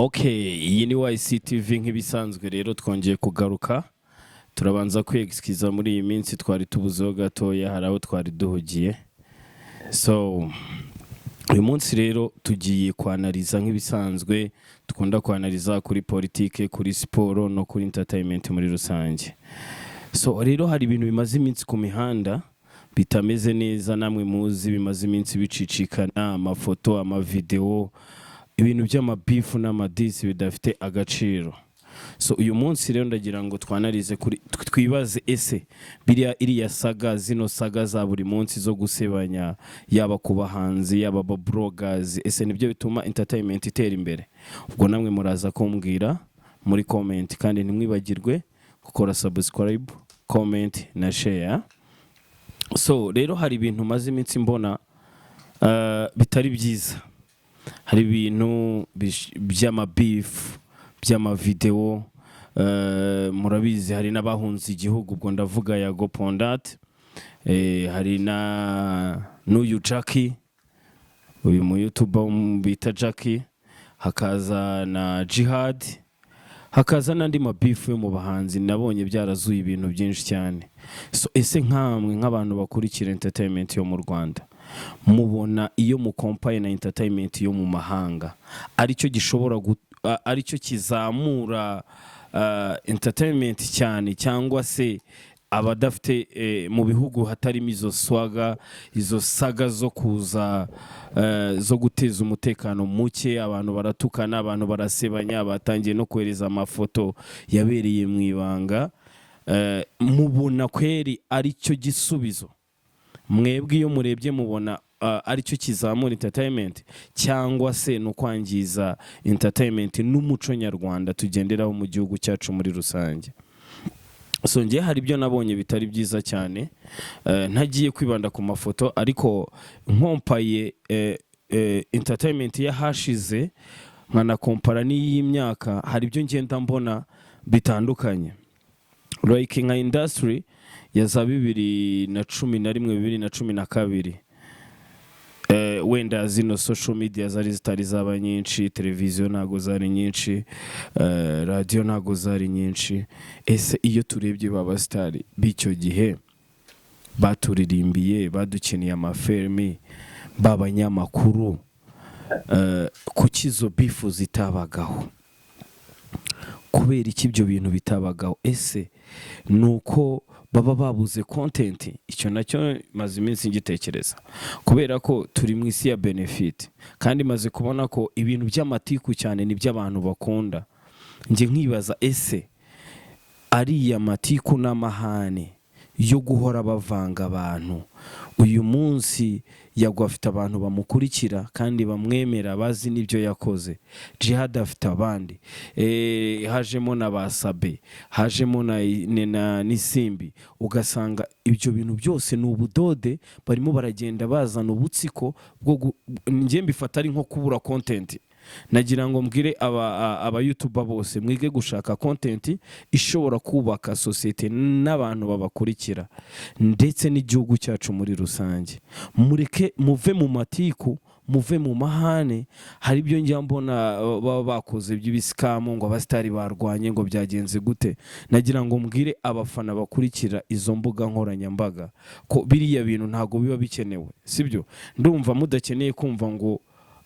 Okay, iyi ni YCTV nk'ibisanzwe rero twongeye kugaruka. Turabanza kwexkiza muri iyi minsi twari tubuzeho gatoya, hari aho twari duhugiye. So uyu munsi rero tugiye kwanaliza nk'ibisanzwe dukunda kwanaliza kuri politike, kuri siporo no kuri entertainment muri rusange. So rero hari ibintu bimaze iminsi ku mihanda bitameze neza, namwe muzi bimaze iminsi bicicikana, amafoto, amavideo, ibintu by'amabifu n'amadisi bidafite agaciro. So uyu munsi rero ndagira ngo twanalize kuri twibaze ese iriya saga, zino saga za buri munsi zo gusebanya, yaba ku bahanzi yaba bloggers, ese nibyo bituma entertainment itera imbere? Ubwo namwe muraza kumbwira muri comment, kandi ntimwibagirwe gukora subscribe, comment na share. So rero hari ibintu maze iminsi mbona bitari byiza. Hari ibintu by'amabifu, by'amavideo, murabizi hari n'abahunze igihugu, ubwo ndavuga ya Gopondat, hari na n'uyu Jackie, uyu mu YouTuber bita Jackie, hakaza na Jihad, hakaza n'andi mabifu yo mu bahanzi. Nabonye byarazuye ibintu byinshi cyane. So ese nkamwe nk'abantu bakurikira entertainment yo mu Rwanda, mubona iyo mukompaye na entertainment yo mu mahanga aricyo gishobora aricyo kizamura entertainment cyane, cyangwa se abadafite mu bihugu hatarimo izo swaga, izo saga zo kuza zo guteza umutekano muke, abantu baratukana, abantu barasebanya, batangiye no kohereza amafoto yabereye mu ibanga, mubona kweri aricyo gisubizo? Mwebwe iyo murebye mubona aricyo kizamura entertainment, cyangwa se no kwangiza entertainment n'umuco nyarwanda tugenderaho mu gihugu cyacu muri rusange? So ngiye hari ibyo nabonye bitari byiza cyane, ntagiye kwibanda ku mafoto, ariko nkompaye entertainment yahashize nkana kompara n'iyi myaka, hari ibyo ngenda mbona bitandukanye. Like nka industry ya za 2011 2012, wenda zino social media zari zitari zaba nyinshi, televiziyo ntago zari nyinshi, radio ntago zari nyinshi. Ese iyo turebye baba star b'icyo gihe baturirimbiye, badukiniye amafilmi, b'abanyamakuru, kuki izo bifu zitabagaho? Kubera iki ibyo bintu bitabagaho? Ese nuko baba babuze content? Icyo nacyo maze iminsi ngitekereza, kubera ko turi mu isi ya benefit, kandi maze kubona ko ibintu by'amatiku cyane ni by'abantu bakunda. Nje nkibaza ese ari amatiku n'amahane yo guhora bavanga abantu, uyu munsi yagwa afite abantu bamukurikira kandi bamwemera, bazi n'ibyo yakoze. Jihad afite abandi, hajemo na basabe, hajemo na nisimbi, ugasanga ibyo bintu byose ni ubudode, barimo baragenda bazana ubutsiko bwo nje mbifata ari nko kubura content. Nagira ngo mbwire aba YouTuber bose, mwige gushaka content ishobora kubaka societe n'abantu babakurikira ndetse n'igihugu cyacu muri rusange. Mureke muve mu matiku, muve mu mahane. Hari ibyo njya mbona baba bakoze by'ibisikamu, ngo abastari barwanye, ngo byagenze gute. Nagira ngo mbwire abafana bakurikira izo mbuga nkoranyambaga ko biriya bintu ntago biba bikenewe, sibyo? Ndumva mudakeneye kumva ngo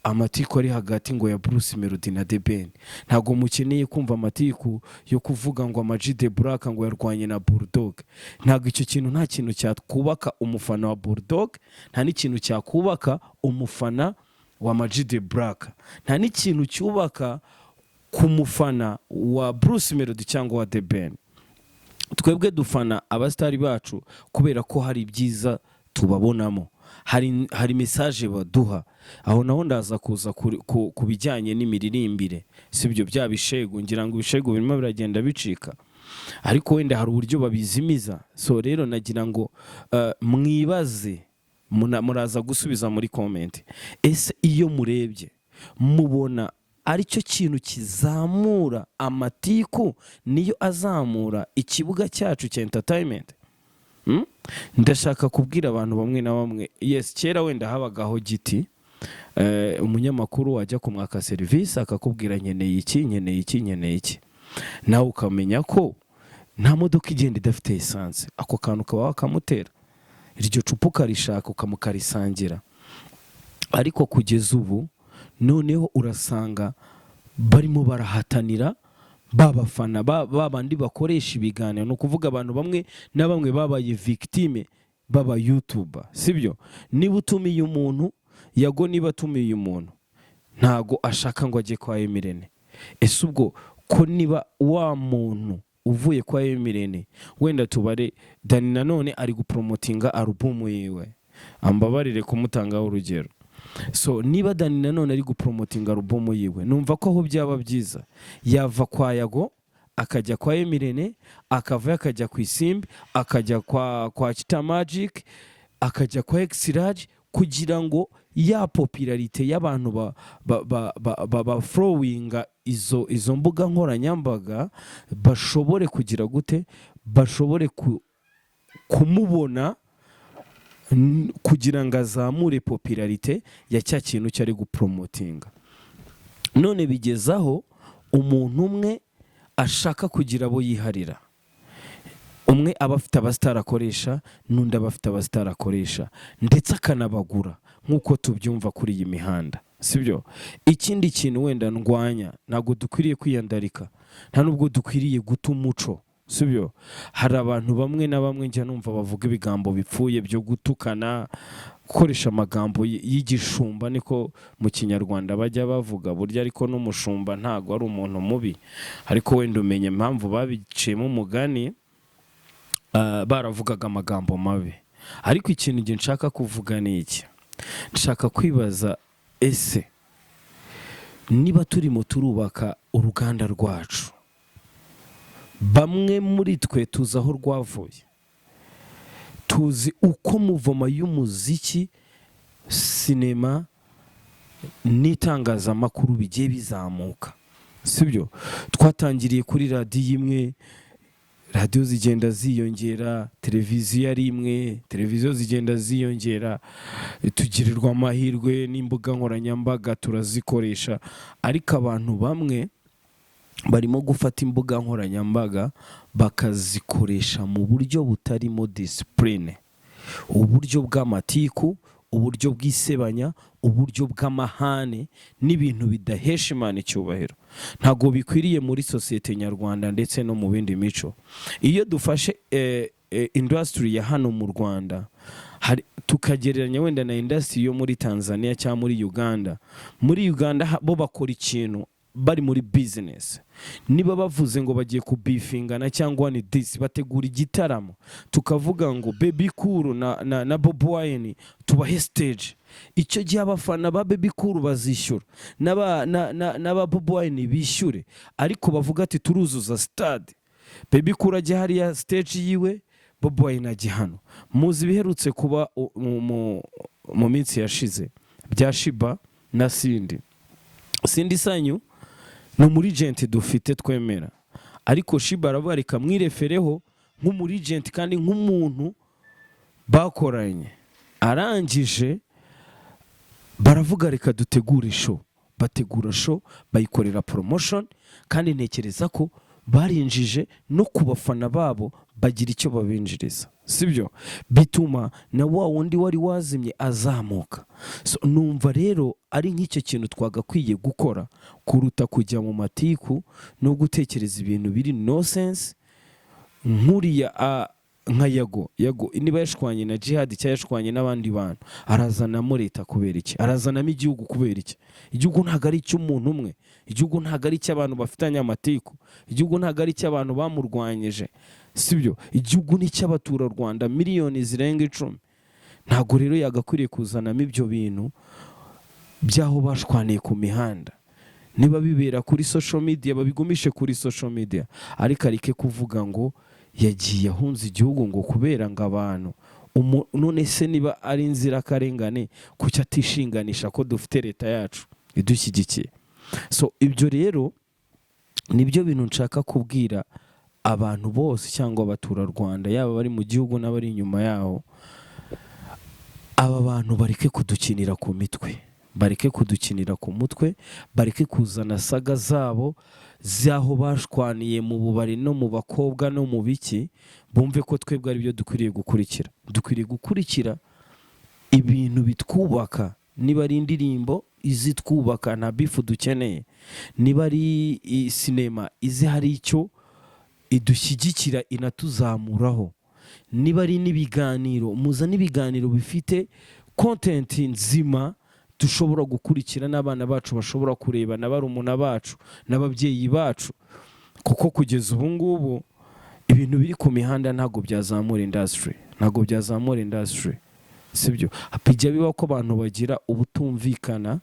amatiku ari hagati ngo ya Bruce Melody na The Ben. Ntago mukeneye kumva amatiku yo kuvuga ngo Ama G The Black ngo yarwanye na Bulldog. Ntago icyo kintu, nta kintu cyakubaka umufana wa Bulldog, nta n'ikintu cyakubaka umufana wa Ama G The Black, nta n'ikintu cyubaka ku mufana wa Bruce Melody cyangwa wa The Ben. Twebwe dufana abastari bacu kubera ko hari byiza tubabonamo, hari message baduha. Aho naho ndaza kuza kubijyanye n'imiririmbire, sibyo bya bishego. Ngira ngo ibishego birimo biragenda bicika, ariko wenda hari uburyo babizimiza. So rero nagira ngo mwibaze, muraza gusubiza muri comment, ese iyo murebye mubona aricyo kintu kizamura amatiku, niyo azamura ikibuga cyacu cya entertainment? Ndashaka kubwira abantu bamwe na bamwe, yes, kera wenda habagaho giti, umunyamakuru wajya kumwaka serivisi akakubwira nkeneye iki nawe ukamenya ko nta modoka igenda idafite esanse, ako kantu kaba wakamutera, iryo cupa ukarishaka ukamukarisangira. Ariko kugeza ubu noneho urasanga barimo barahatanira babafana babandi bakoresha ibiganiro, no kuvuga abantu bamwe na bamwe babaye victime baba YouTuber, sibyo? Niba utumiye umuntu Yago, niba atumiye umuntu ntago ashaka ngo ajye kwa Emirene, ese ubwo ko niba wa muntu uvuye kwa Emirene, wenda tubare Dani nanone ari gupromotinga album yiwe, ambabarire kumutangaho urugero. So niba Dani nanone ari gupromotinga album yiwe, numva ko aho byaba byiza yava kwa Yago akajya kwa Emirene, akava akajya ku Isimbi, akajya kwa Chita Magic, akajya kwa Exiraj, kugira ngo ya popularite y'abantu ba followinga izo mbuga nkoranyambaga bashobore kugira gute, bashobore kumubona, kugira ngo azamure popularite ya cya kintu cyari gupromotinga. None bigezaho umuntu umwe ashaka kugira abo yiharira, umwe aba afite abasitari akoresha, n'undi aba afite abasitari akoresha, ndetse akanabagura nk'uko tubyumva kuri iyi mihanda, sibyo? Ikindi kintu wenda ndwanya, ntabwo dukwiriye kwiyandarika, nta nubwo dukwiriye guta umuco, sibyo? Hari abantu bamwe na bamwe njya numva bavuga ibigambo bipfuye byo gutukana, gukoresha amagambo y'igishumba, niko mu Kinyarwanda bajya bavuga burya, ariko n'umushumba ntago ari umuntu mubi, ariko wenda umenye impamvu babiciyemo umugani, baravugaga amagambo mabi. Ariko ikintu nge nshaka kuvuga ni iki, nshaka kwibaza, ese niba turimo turubaka uruganda rwacu, bamwe muri twe tuzi aho rwavuye, tuzi uko muvoma y'umuziki, sinema n'itangazamakuru bigiye bizamuka, sibyo? Twatangiriye kuri radiyo imwe, radiyo zigenda ziyongera, televiziyo ari imwe, televiziyo zigenda ziyongera, tugirirwa amahirwe n'imbuga nkoranyambaga turazikoresha. Ariko abantu bamwe barimo gufata imbuga nkoranyambaga bakazikoresha mu buryo butarimo discipline, uburyo bw'amatiku, uburyo bw'isebanya, uburyo bw'amahane, n'ibintu bidahesha Imana icyubahiro. Ntago bikwiriye muri sosiyete nyarwanda ndetse no mu bindi mico. Iyo dufashe industry ya hano mu Rwanda, tukagereranya wenda na industry yo muri Tanzania cyangwa muri Uganda, muri Uganda bo bakora ikintu bari muri business, niba bavuze ngo bagiye kubifingana cyangwa ni this, bategura igitaramo, tukavuga ngo Baby Cool na Bobi Wine tubahe stage, icyo gihe abafana ba Baby Cool bazishyura, n'aba Bobi Wine bishyure, ariko bavuga ati turuzuza stade, Baby Cool ajya hariya stage yiwe, Bobi Wine ajya hano. Muzi biherutse kuba mu minsi yashize bya Shiba na Cindy Sanyu, no muri agent dufite twemera, ariko Shiba arabarika mwirefereho nk'umuri agent kandi nk'umuntu bakoranye, arangije baravuga reka dutegure show, bategura show, bayikorera promotion, kandi ntekereza ko barinjije no ku bafana babo bagira icyo babinjiriza, sibyo? Bituma na wa wundi wari wazimye azamuka. So numva rero ari nk'icyo kintu twagakwiye gukora, kuruta kujya mu matiku no gutekereza ibintu biri no sense. Nkuriya nka Yago niba yashwanye na Jihad cyangwa yashwanye n'abandi bantu, arazanamo leta kubera iki? Arazanamo igihugu kubera iki? Igihugu ntago ari icy'umuntu umwe, igihugu ntago ari icy'abantu bafitanye amatiku, igihugu ntago ari icy'abantu bamurwanyije, sibyo? Igihugu ni cy'abaturarwanda miliyoni zirenga 10. Ntago rero yagakwiriye kuzanamo ibyo bintu byaho bashwaniye ku mihanda. Niba bibera kuri social media babigumishe kuri social media, ariko arike kuvuga ngo yagiye ahunze igihugu ngo kubera ngo abantu. None se niba ari inzira karengane, kuki atishinganisha ko dufite leta yacu idushyigikiye? So ibyo rero nibyo bintu nshaka kubwira abantu bose cyangwa abaturarwanda, yaba bari mu gihugu n'abari inyuma yaho. Aba bantu bareke kudukinira ku mitwe, bareke kudukinira ku mutwe, bareke kuzana saga zabo z'aho bashwaniye mu bubari no mu bakobwa no mu biki, bumve ko twebwe ari byo dukwiriye gukurikira. Dukwiriye gukurikira ibintu bitwubaka, niba ari indirimbo izi twubaka nta bifu dukeneye, niba ari sinema izi hari icyo idushyigikira inatuzamuraho, niba ari n'ibiganiro muza n'ibiganiro bifite content nzima dushobora gukurikira, n'abana bacu bashobora kureba, na barumuna bacu n'ababyeyi bacu, kuko kugeza ubu ngubu ibintu biri ku mihanda ntabwo byazamura industry, sibyo? Bijya biba ko abantu bagira ubutumvikana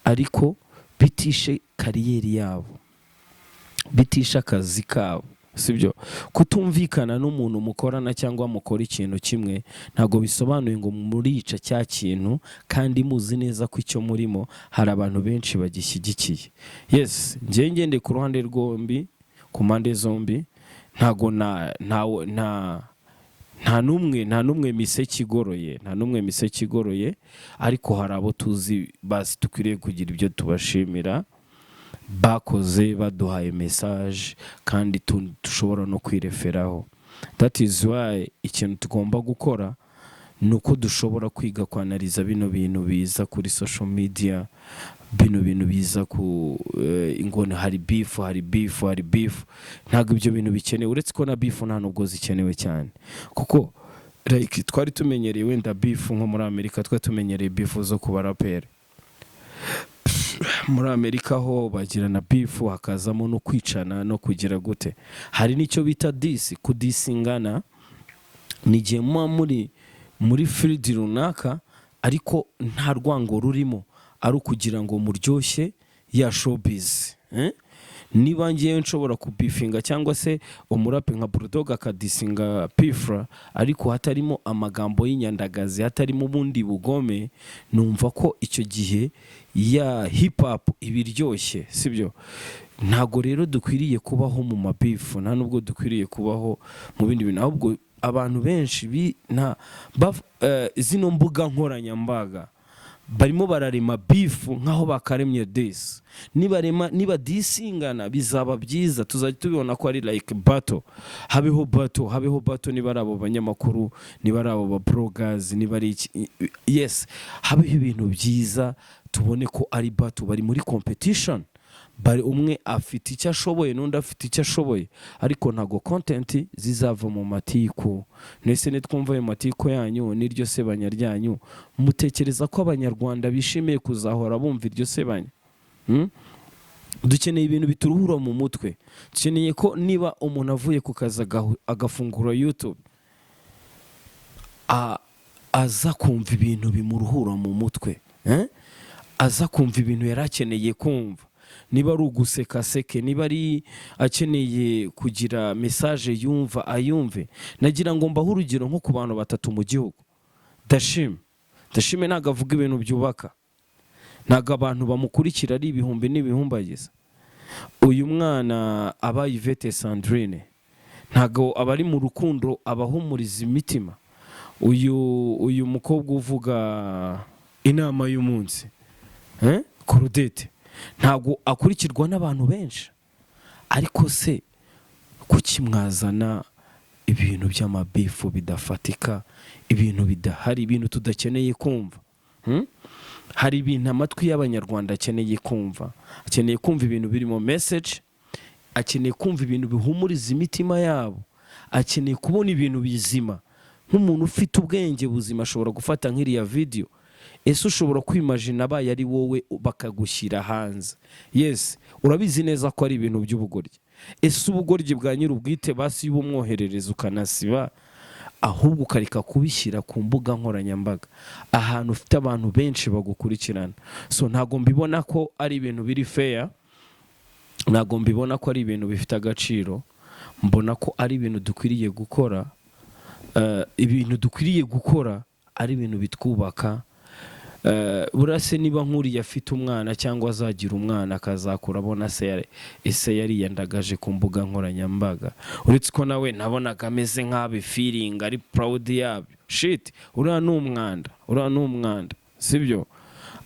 ariko bitishe kariyeri yabo, bitisha akazi kabo, sibyo? Kutumvikana n'umuntu mukorana cyangwa mukora ikintu kimwe ntabwo bisobanuye ngo murica cya kintu kandi muzi neza ko icyo murimo hari abantu benshi bagishyigikiye. Yes, njye ngende ku ruhande rwombi, ku mpande zombi, ntago nta numwe miseke igoroye, ariko hari abo tuzi basi dukwiriye kugira ibyo tubashimira bakoze, baduhaye message kandi dushobora no kwireferaho. That is why ikintu tugomba gukora nuko dushobora kwiga kwanaliza bino bintu biza kuri social media, bino bintu biza ku ingone hari beef. Ntabwo ibyo bintu bikenewe, uretse ko na beef nta nubwo zikenewe cyane, kuko like twari tumenyereye wenda beef nko muri Amerika, twari tumenyereye beef zo ku baraperi. Muri Amerika ho bagirana beef, hakazamo no kwicana no kugira gute. Hari n'icyo bita kudisingana, ni igihe muri field runaka ariko nta rwango rurimo, ari ukugira ngo muryoshye ya showbiz. Niba ngiye nshobora kubifinga cyangwa se umurape nka Bulldog akadisinga Pfla ariko hatarimo amagambo y'inyandagazi, hatarimo ubundi bugome, numva ko icyo gihe ya hip hop ibiryoshye, sibyo? Ntago rero dukwiriye kubaho mu mabifu, nta nubwo dukwiriye kubaho mu bindi bintu, ahubwo abantu benshi zino mbuga nkoranyambaga barimo bararema bifu nkaho bakaremye desi. Niba disingana bizaba byiza, tuzajya tubibona ko ari like battle. Habeho battle niba ari abo banyamakuru, niba ari abo ba bloggers, niba ari yes, habeho ibintu byiza, tubone ko ari battle, bari muri competition, bari umwe afite icyo ashoboye n'undi afite icyo ashoboye, ariko ntago content zizava mu matiku. Nese nitwumva ayo matiku yanyu n'iryo sebanya ryanyu, mutekereza ko abanyarwanda bishimiye kuzahora bumva iryo sebanya? Dukeneye ibintu bituruhura mu mutwe. Dukeneye ko niba umuntu avuye ku kazi agafungura YouTube, aza kumva ibintu bimuruhura mu mutwe, aza kumva ibintu yarakeneye kumva. Niba ari uguseka seke, niba ari akeneye kugira message yumva ayumve. Nagira ngo mbaho urugero nko ku bantu batatu mu gihugu. Dashime ntago avuga ibintu byubaka, ntago abantu bamukurikira ari ibihumbi n'ibihumbagiza. Uyu mwana aba Yvette Sandrine ntago abari mu rukundo abahumuriza imitima. Uyu mukobwa uvuga inama y'umunsi, Kurudete, ntago akurikirwa n'abantu benshi, ariko se kuki mwazana ibintu by'amabifu bidafatika, ibintu bidahari, ibintu tudakeneye kumva? Hari ibintu amatwi y'abanyarwanda akeneye kumva. Akeneye kumva ibintu birimo message, akeneye kumva ibintu bihumuriza imitima yabo, akeneye kubona ibintu bizima. Nk'umuntu ufite ubwenge buzima ashobora gufata nk'iriya video, ese ushobora kwimagine abaye ari wowe bakagushyira hanze. Yes, urabizi neza ko ari ibintu by'ubugoryi. Ese ubugoryi bwa nyir'ubwite basi y'ubumwoherereza ukanasiba, ahubwo ukareka kubishyira ku mbuga nkoranyambaga ahantu ufite abantu benshi bagukurikirana. So ntago mbibona ko ari ibintu biri fair, ntago mbibona ko ari ibintu bifite agaciro. Mbona ko ari ibintu dukwiriye gukora, ibintu dukwiriye gukora ari ibintu bitwubaka. Burase niba nkuri yafite umwana cyangwa azagira umwana akazakura abona ese yariyandagaje ku mbuga nkoranyambaga, uretse ko nawe nabonaga ameze nk'abe feeling ari proud yabyo. Shit, uriya n'umwanda, sibyo?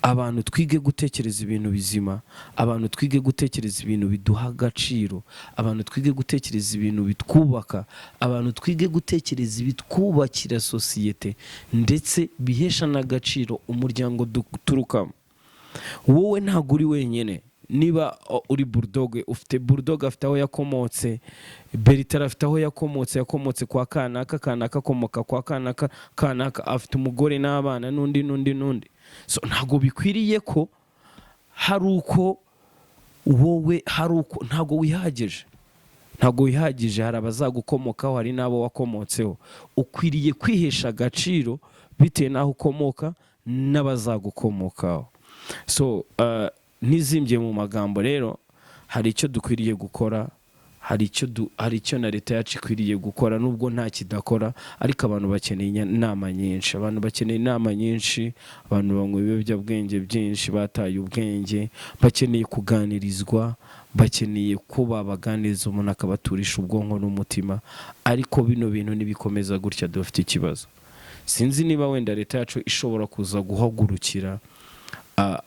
abantu twige gutekereza ibintu bizima, abantu twige gutekereza ibintu biduha agaciro, abantu twige gutekereza ibintu bitwubaka, abantu twige gutekereza ibitwubakira sosiyete ndetse bihesha n'agaciro umuryango duturukamo. Wowe ntabwo uri wenyine. Niba uri Bulldog, ufite Bulldog afite aho yakomotse, Bertrand afite aho yakomotse kwa kanaka, kanaka akomoka kwa kanaka, kanaka afite umugore n'abana n'undi. So ntabwo bikwiriye ko hari uko wowe ntabwo wihagije, hari abazagukomokaho, hari n'abo wakomotseho. Ukwiriye kwihesha agaciro bitewe n'aho ukomoka n'abazagukomokaho. So ntizimbye mu magambo rero, hari icyo dukwiriye gukora, hari icyo na leta yacu ikwiriye gukora, nubwo nta kidakora, ariko abantu bakeneye inama nyinshi, abantu banywa ibiyobyabwenge byinshi, bataye ubwenge, bakeneye kuganirizwa, bakeneye ko babaganiriza, umuntu akabaturisha ubwonko n'umutima. Ariko bino bintu nibikomeza gutya dufite ikibazo. Sinzi niba wenda leta yacu ishobora kuza guhagurukira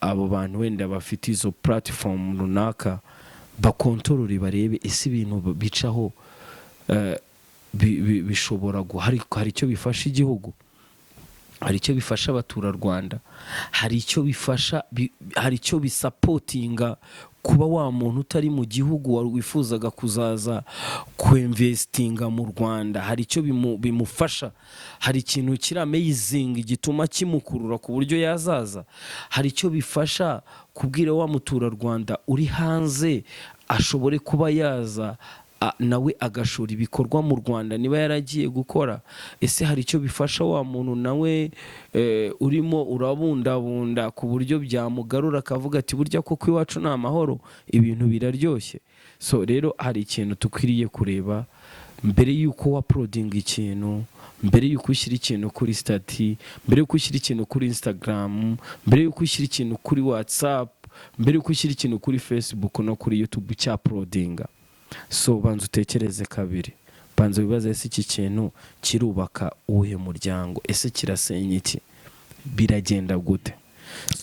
abo bantu wenda bafite izo platform runaka, bakontorore barebe ese ibintu bicaho bishobora hari icyo bifasha igihugu, hari icyo bifasha abaturarwanda, hari icyo bisapotinga kuba wa muntu utari mu gihugu wari wifuzaga kuzaza kuinvestinga mu Rwanda, hari icyo bimufasha, hari ikintu kiri amazing gituma kimukurura ku buryo yazaza, hari icyo bifasha kubwira wa muturarwanda uri hanze ashobore kuba yaza nawe agashora ibikorwa mu Rwanda niba yaragiye gukora. Ese hari icyo bifasha wa muntu nawe urimo urabundabunda ku buryo byamugarura akavuga ati burya koko iwacu ni amahoro, ibintu biraryoshye. So rero hari ikintu tukwiriye kureba mbere yuko uploading ikintu, mbere yuko ushyira ikintu kuri stati, mbere yuko ushyira ikintu kuri Instagram, mbere yuko ushyira ikintu kuri WhatsApp, mbere yuko ushyira ikintu kuri Facebook no kuri YouTube cya uploadinga. So banza utekereze kabiri, banza wibaze ese iki kintu kirubaka uwuhe muryango, ese kirasenya iki, biragenda gute?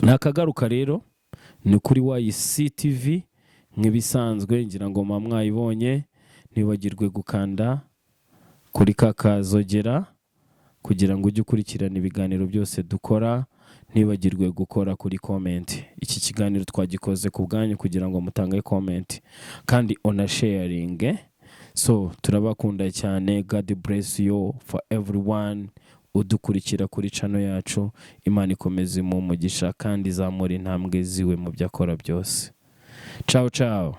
Nakagaruka rero ni kuri YC TV nk'ibisanzwe, ngira ngo mwayibonye, ntiwagirwe gukanda kuri kakazogera kugira ngo ujye ukurikirana ibiganiro byose dukora, ntibagirwe gukora kuri comment. Iki kiganiro twagikoze ku bwanyu kugira ngo mutange comment kandi ona sharing. So turabakunda cyane. God bless you for everyone udukurikira kuri channel yacu. Imana ikomeze mu mugisha kandi zamura intambwe ziwe mu byakora byose. Ciao ciao.